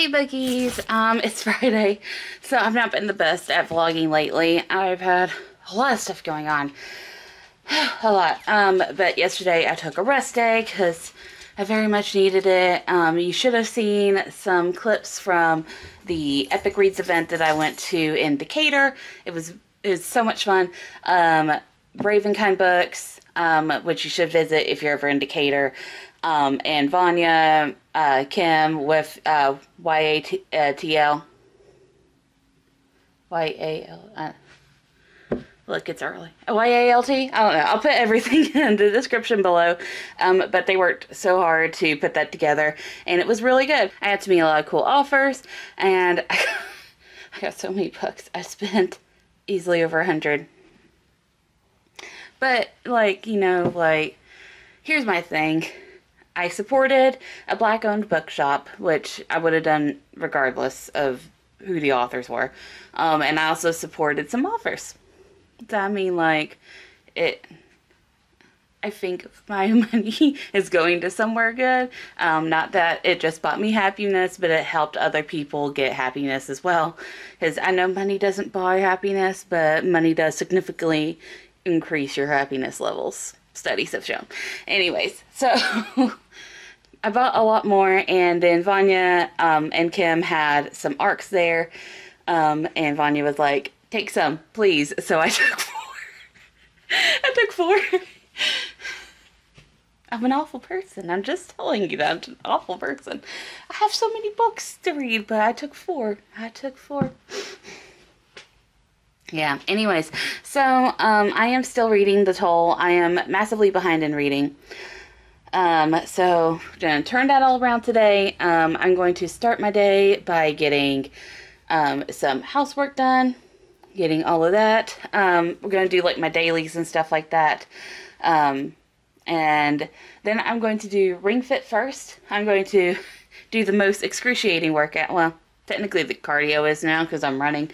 Hey Bookies, it's Friday, so I've not been the best at vlogging lately. I've had a lot of stuff going on. A lot. But yesterday I took a rest day because I very much needed it. You should have seen some clips from the Epic Reads event that I went to in Decatur. It was so much fun. Ravenkind Books, which you should visit if you're ever in Decatur. And Vanya, Kim with YATL. Look, it's early. YALT? I don't know. I'll put everything in the description below. But they worked so hard to put that together, and it was really good. I had to meet a lot of cool offers, and I got so many books. I spent easily over 100. But, here's my thing. I supported a black-owned bookshop, which I would have done regardless of who the authors were. And I also supported some offers. So, I mean, I think my money is going to somewhere good. Not that it just bought me happiness, but it helped other people get happiness as well. Because I know money doesn't buy happiness, but money does significantly increase your happiness levels. Studies have shown. Anyways, so I bought a lot more, and then Vanya and Kim had some ARCs there, and Vanya was like, take some, please. So I took 4. I took 4. I'm an awful person. I'm just telling you that I'm an awful person. I have so many books to read, but I took 4. I took 4. Yeah, anyways, so I am still reading The Toll. I am massively behind in reading. So I'm going to turn that all around today. I'm going to start my day by getting some housework done, getting all of that. We're going to do my dailies and stuff like that. And then I'm going to do Ring Fit first. I'm going to do the most excruciating workout. Well, technically the cardio is now because I'm running.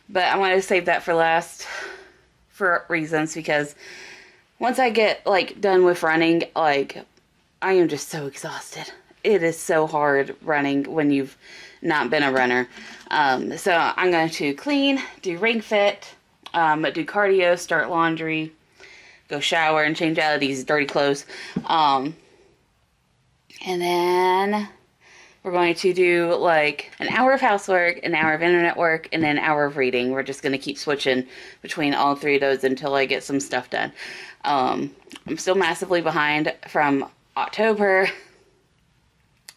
But I wanted to save that for last for reasons, because once I get done with running, I am just so exhausted. It is so hard running when you've not been a runner. So I'm going to clean, do Ring Fit, do cardio, start laundry, go shower and change out of these dirty clothes. And then we're going to do an hour of housework, an hour of internet work, and then an hour of reading. We're just going to keep switching between all 3 of those until I get some stuff done. I'm still massively behind from October.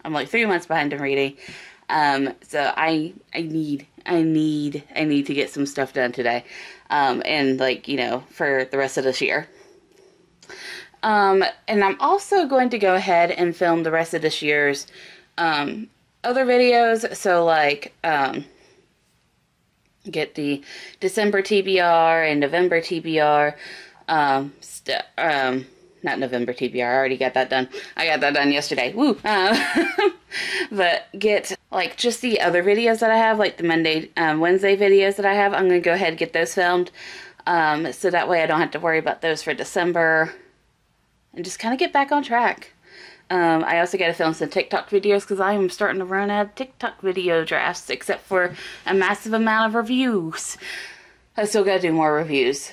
I'm 3 months behind in reading. So I need to get some stuff done today. And for the rest of this year. And I'm also going to go ahead and film the rest of this year's other videos. So get the December TBR and November TBR, not November TBR, I already got that done. I got that done yesterday. Woo! But get just the other videos that I have, the Monday, Wednesday videos that I have. I'm gonna go ahead and get those filmed, so that way I don't have to worry about those for December, and just kind of get back on track. I also got to film some TikTok videos because I am starting to run out of TikTok video drafts, except for a massive amount of reviews. I still got to do more reviews.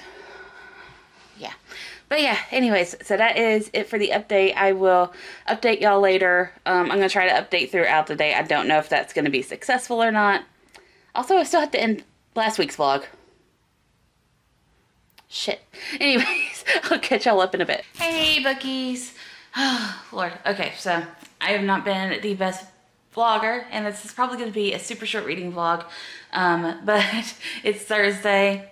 Yeah. But yeah, anyways, so that is it for the update. I will update y'all later. I'm going to try to update throughout the day. I don't know if that's going to be successful or not. Also, I still have to end last week's vlog. Shit. Anyways, I'll catch y'all up in a bit. Hey, Bookies. Oh, Lord. Okay, so I have not been the best vlogger, and this is probably going to be a super short reading vlog, but it's Thursday.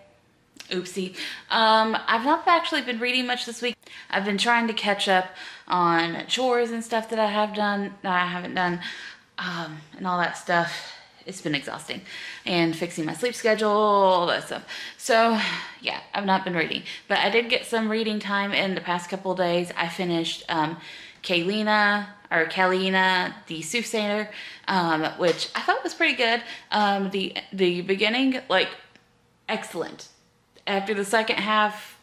Oopsie. I've not actually been reading much this week. I've been trying to catch up on chores and stuff that I haven't done, and all that stuff. It's been exhausting, and fixing my sleep schedule, all that stuff. So yeah, I've not been reading, but I did get some reading time in the past couple of days. I finished Kalyna, the Soothsayer, which I thought was pretty good. The beginning, excellent. After the second half,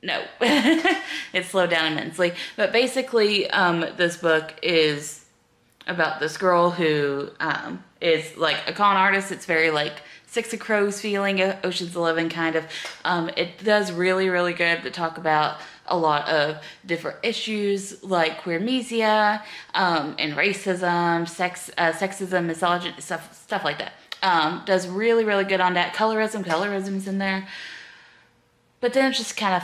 no, it slowed down immensely. But basically, this book is about this girl who is like a con artist. It's very like Six of Crows feeling, Ocean's 11 kind of. It does really, really good to talk about a lot of different issues like queermesia, and racism, sexism, misogyny, stuff like that. Does really, really good on that. Colorism's in there. But then it just kind of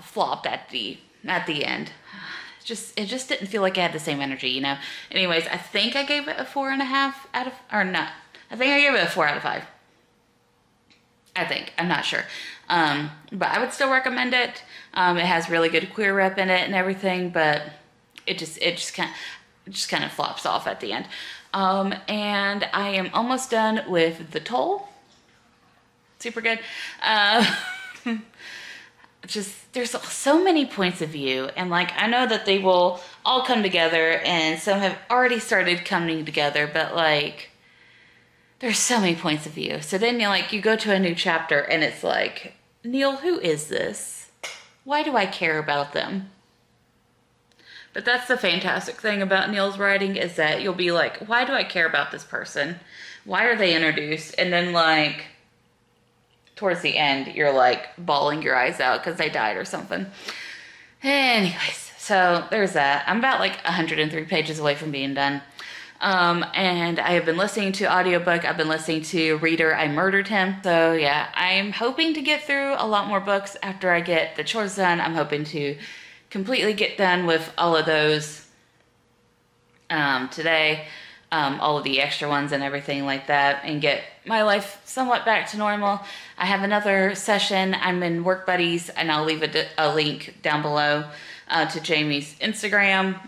flopped at the end. It just didn't feel like it had the same energy, you know. Anyways, I think I gave it a 4.5 out of, or not. I think I gave it a 4 out of 5. I think, I'm not sure. But I would still recommend it. It has really good queer rep in it and everything, but it just kind of flops off at the end. And I am almost done with The Toll. Super good. There's so many points of view, and like I know that they will all come together, and some have already started coming together, but like there's so many points of view. So then you go to a new chapter and it's like, Neal, who is this? Why do I care about them? But that's the fantastic thing about Neal's writing, is that you'll be like, why do I care about this person? Why are they introduced? And then like towards the end, you're like bawling your eyes out because they died or something. Anyways, so there's that. I'm about like 103 pages away from being done. And I have been listening to audiobook. I've been listening to Reader, I Murdered Him. So yeah, I'm hoping to get through a lot more books after I get the chores done. I'm hoping to completely get done with all of those today. All of the extra ones and everything like that, and get my life somewhat back to normal. I have another session. I'm in Work Buddies, and I'll leave a link down below to Jamie's Instagram.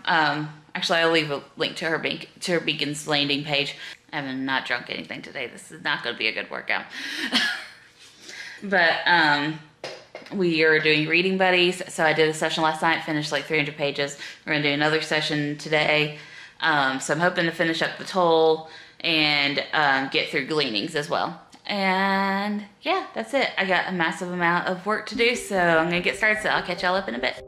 Actually, I'll leave a link to her Beacon's landing page. I have not drunk anything today. This is not going to be a good workout. But we are doing reading buddies. So I did a session last night, finished like 300 pages. We're going to do another session today. So I'm hoping to finish up The Toll and get through Gleanings as well. And yeah, that's it. I got a massive amount of work to do, so I'm going to get started. So I'll catch y'all up in a bit.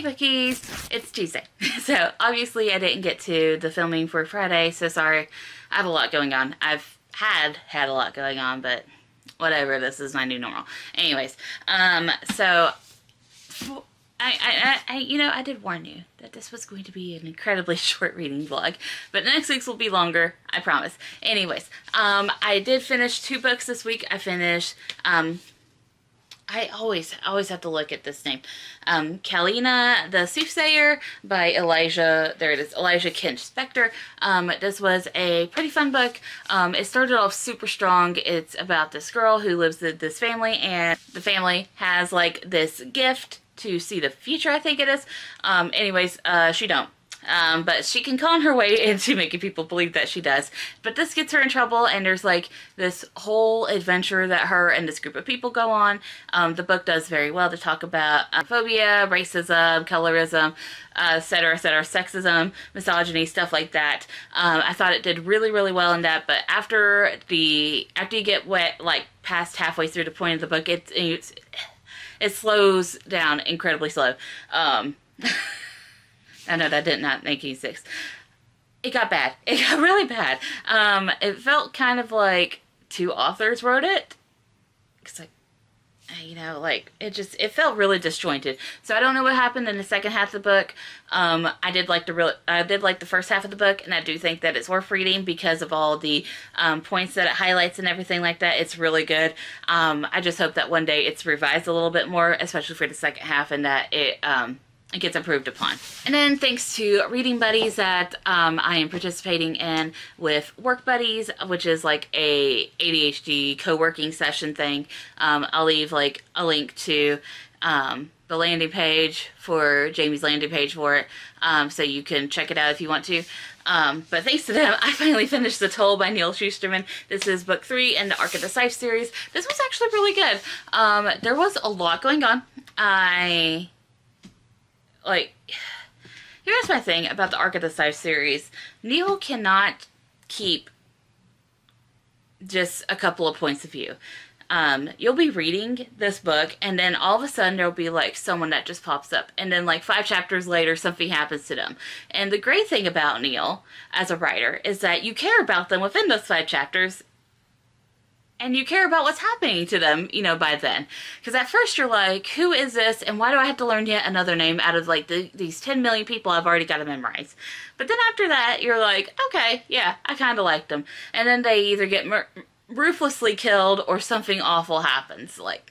Bookies, it's Tuesday. So obviously I didn't get to the filming for Friday, so sorry. I have a lot going on. I've had a lot going on, but whatever, this is my new normal. Anyways, so I did warn you that this was going to be an incredibly short reading vlog, but next week's will be longer, I promise. Anyways, I did finish 2 books this week. I finished, I always have to look at this name. Kalyna, the Soothsayer by Elijah Kinch, Spector. This was a pretty fun book. It started off super strong. It's about this girl who lives with this family, and the family has like this gift to see the future, I think it is. Anyways, she don't. But she can con her way into making people believe that she does. But this gets her in trouble, and there's like this whole adventure that her and this group of people go on. The book does very well to talk about phobia, racism, colorism, etc., sexism, misogyny, stuff like that. I thought it did really, really well in that, but after you get like past halfway through the point of the book, it slows down incredibly slow. I know that did not make any sense. It got bad. It got really bad. It felt kind of like 2 authors wrote it. It's like, it felt really disjointed. So I don't know what happened in the second half of the book. I did like the first half of the book, and I do think that it's worth reading because of all the points that it highlights and everything like that. It's really good. I just hope that one day it's revised a little bit more, especially for the second half, and that it gets improved upon. And then thanks to Reading Buddies that I am participating in with Work Buddies, which is like a ADHD co-working session thing. I'll leave like a link to the landing page for Jamie's landing page for it, so you can check it out if you want to. But thanks to them, I finally finished The Toll by Neal Shusterman. This is book 3 in the Arc of the Scythe series. This was actually really good. There was a lot going on. Here's my thing about the Arc of the Scythe series. Neal cannot keep just a couple of points of view. You'll be reading this book, and then all of a sudden there'll be like someone that just pops up, and then like 5 chapters later something happens to them. And the great thing about Neal as a writer is that you care about them within those 5 chapters, and you care about what's happening to them, by then. Because at first you're like, who is this, and why do I have to learn yet another name out of like these 10 million people I've already got to memorize? But then after that, you're like, okay, yeah, I kind of like them. And then they either get ruthlessly killed or something awful happens. Like,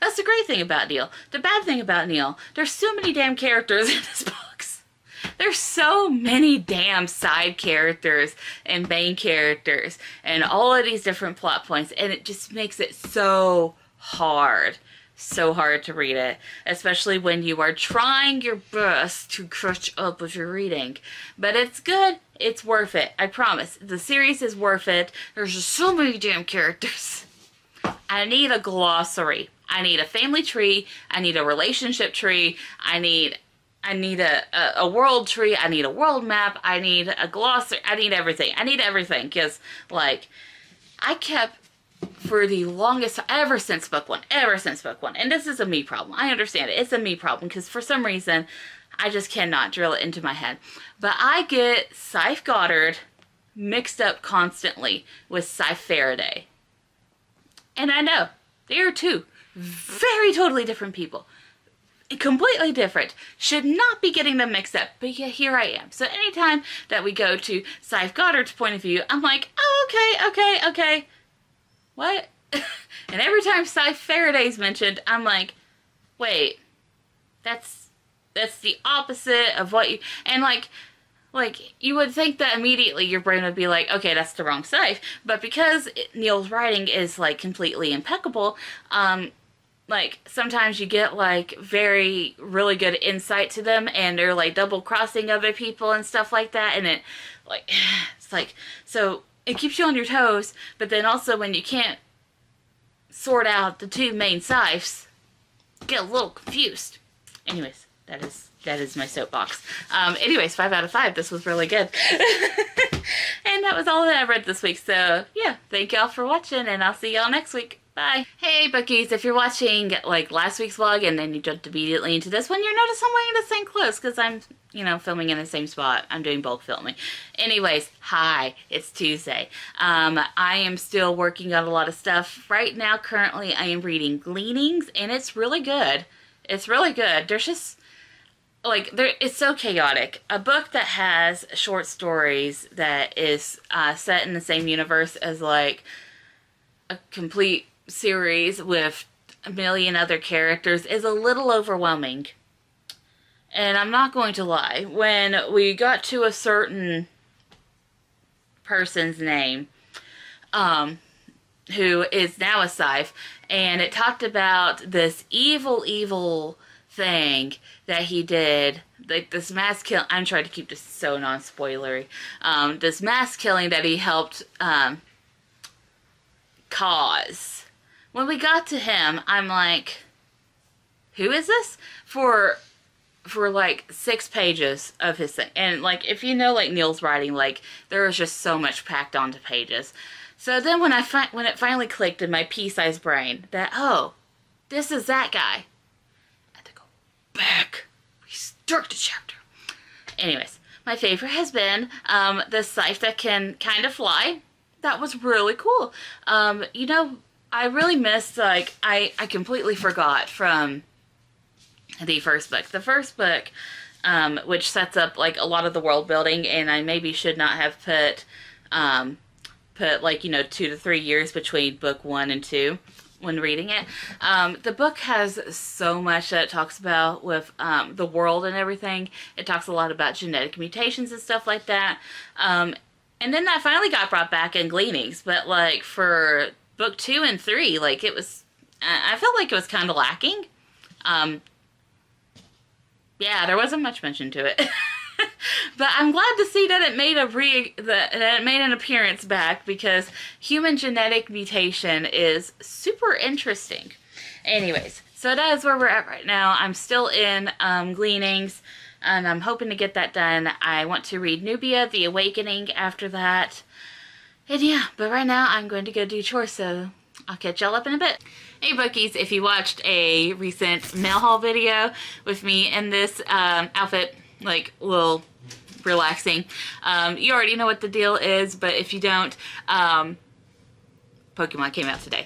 that's the great thing about Neal. The bad thing about Neal, there's so many damn characters in his books. There's so many damn side characters and main characters and all of these different plot points, and it just makes it so hard to read it, especially when you are trying your best to catch up with your reading. But it's good. It's worth it. I promise. The series is worth it. There's just so many damn characters. I need a glossary. I need a family tree. I need a relationship tree. I need a world tree. I need a world map. I need a glossary. I need everything. I need everything, because, like, I kept, for the longest, ever since book 1, and this is a me problem. I understand it. It's a me problem, because for some reason, I just cannot drill it into my head. But I get Scythe Goddard mixed up constantly with Scythe Faraday. And I know, they are 2 very totally different people. Completely different. Should not be getting them mixed up, but yeah, here I am. So anytime that we go to Scythe Goddard's point of view, I'm like, oh, okay. What? And every time Scythe Faraday's mentioned, I'm like, wait, that's the opposite of what you, and like you would think that immediately your brain would be like, okay, that's the wrong Scythe. But because Neal's writing is like completely impeccable, like, sometimes you get, like, really good insight to them, and they're, like, double-crossing other people and stuff like that, and it's like, so it keeps you on your toes, but then also when you can't sort out the 2 main Scythes, you get a little confused. Anyways, that is my soapbox. Anyways, 5 out of 5, this was really good. And that was all that I read this week, so, yeah, thank y'all for watching, and I'll see y'all next week. Bye. Hey, Bookies, if you're watching, like, last week's vlog and then you jumped immediately into this one, you'll notice I'm wearing the same clothes because I'm, you know, filming in the same spot. I'm doing bulk filming. Anyways, hi, it's Tuesday. I am still working on a lot of stuff. Right now, currently, I am reading Gleanings, and it's really good. It's really good. There's just, like, it's so chaotic. A book that has short stories that is set in the same universe as, like, a complete series with a million other characters is a little overwhelming. And I'm not going to lie. When we got to a certain person's name, who is now a scythe, and it talked about this evil thing that he did, like this mass kill. I'm trying to keep this so non-spoilery. This mass killing that he helped cause. When we got to him, I'm like, who is this? For like 6 pages of his thing. And like, if you know like Neal's writing, like there was just so much packed onto pages. So then when it finally clicked in my pea-sized brain that, oh, this is that guy, I had to go back, restart the chapter. Anyways, my favorite has been the scythe that can kind of fly. That was really cool. You know, I really missed, like, I completely forgot from the first book. The first book, which sets up, like, a lot of the world building, and I maybe should not have put like, you know, 2 to 3 years between book 1 and 2 when reading it. The book has so much that it talks about with the world and everything. It talks a lot about genetic mutations and stuff like that. And then that finally got brought back in Gleanings, but, like, for book 2 and 3, like, it was, I felt like it was kind of lacking. Yeah, there wasn't much mention to it. But I'm glad to see that it made that it made an appearance back, because human genetic mutation is super interesting. Anyways, so that is where we're at right now. I'm still in Gleanings, and I'm hoping to get that done. I want to read Nubia, The Awakening, after that. And yeah, but right now I'm going to go do chores, so I'll catch y'all up in a bit. Hey Bookies, if you watched a recent mail haul video with me in this outfit, like, a little relaxing, you already know what the deal is, but if you don't, Pokemon came out today.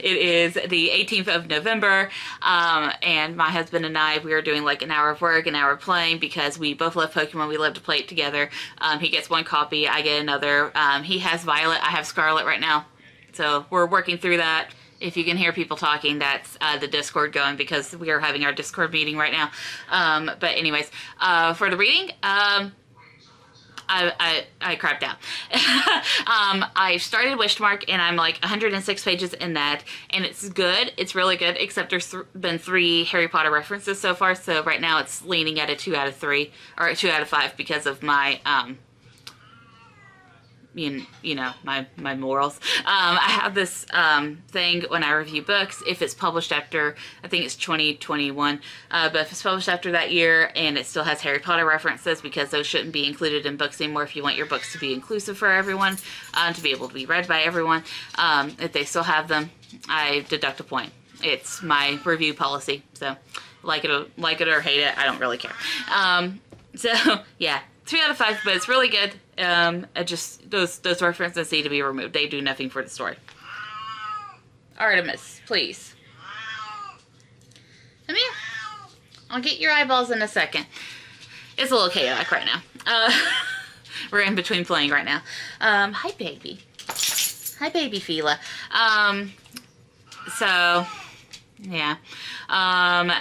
It is the 18th of November, and my husband and I, we are doing like an hour of work, an hour of playing, because we both love Pokemon. We love to play it together. He gets 1 copy, I get another. He has Violet, I have Scarlet right now. So we're working through that. If you can hear people talking, that's the Discord going, because we are having our Discord meeting right now. But anyways, for the reading, I crapped out. I started Wishmark, and I'm like 106 pages in that, and it's good. It's really good, except there's been 3 Harry Potter references so far, so right now it's leaning at a 2 out of 3, or a 2 out of 5, because of my, you know, my morals. I have this thing when I review books, if it's published after, I think it's 2021, but if it's published after that year and it still has Harry Potter references, because those shouldn't be included in books anymore if you want your books to be inclusive for everyone, to be able to be read by everyone, if they still have them, I deduct a point. It's my review policy, so like it or hate it, I don't really care. So yeah, 2 out of 5, but it's really good. Just those references need to be removed. They do nothing for the story. Artemis, please. Come here. I'll get your eyeballs in a second. It's a little chaotic right now. We're in between playing right now. Hi, baby. Hi, baby Fila. So, yeah.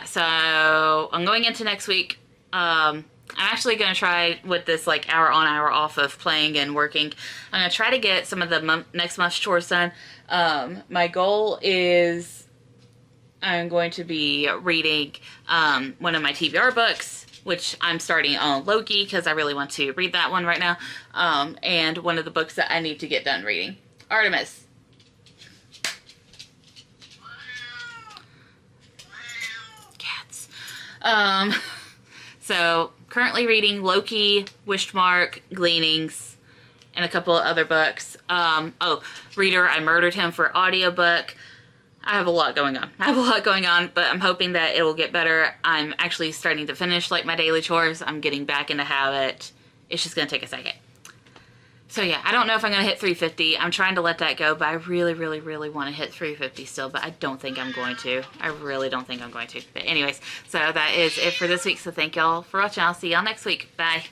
So, I'm going into next week. I'm actually going to try with this, like, hour on, hour off of playing and working. I'm going to try to get some of the next month's chores done. My goal is I'm going to be reading one of my TBR books, which I'm starting on Loki, because I really want to read that one right now. And one of the books that I need to get done reading. Artemis. Cats. So, currently reading Loki, Wishmark, Gleanings, and a couple of other books. Oh, Reader, I Murdered Him for audiobook. I have a lot going on. But I'm hoping that it will get better. I'm actually starting to finish like my daily chores. I'm getting back into habit. It's just going to take a second. So yeah, I don't know if I'm going to hit 350. I'm trying to let that go, but I really, really, really want to hit 350 still, but I don't think I'm going to. I really don't think I'm going to. But anyways, so that is it for this week. So thank y'all for watching. I'll see y'all next week. Bye.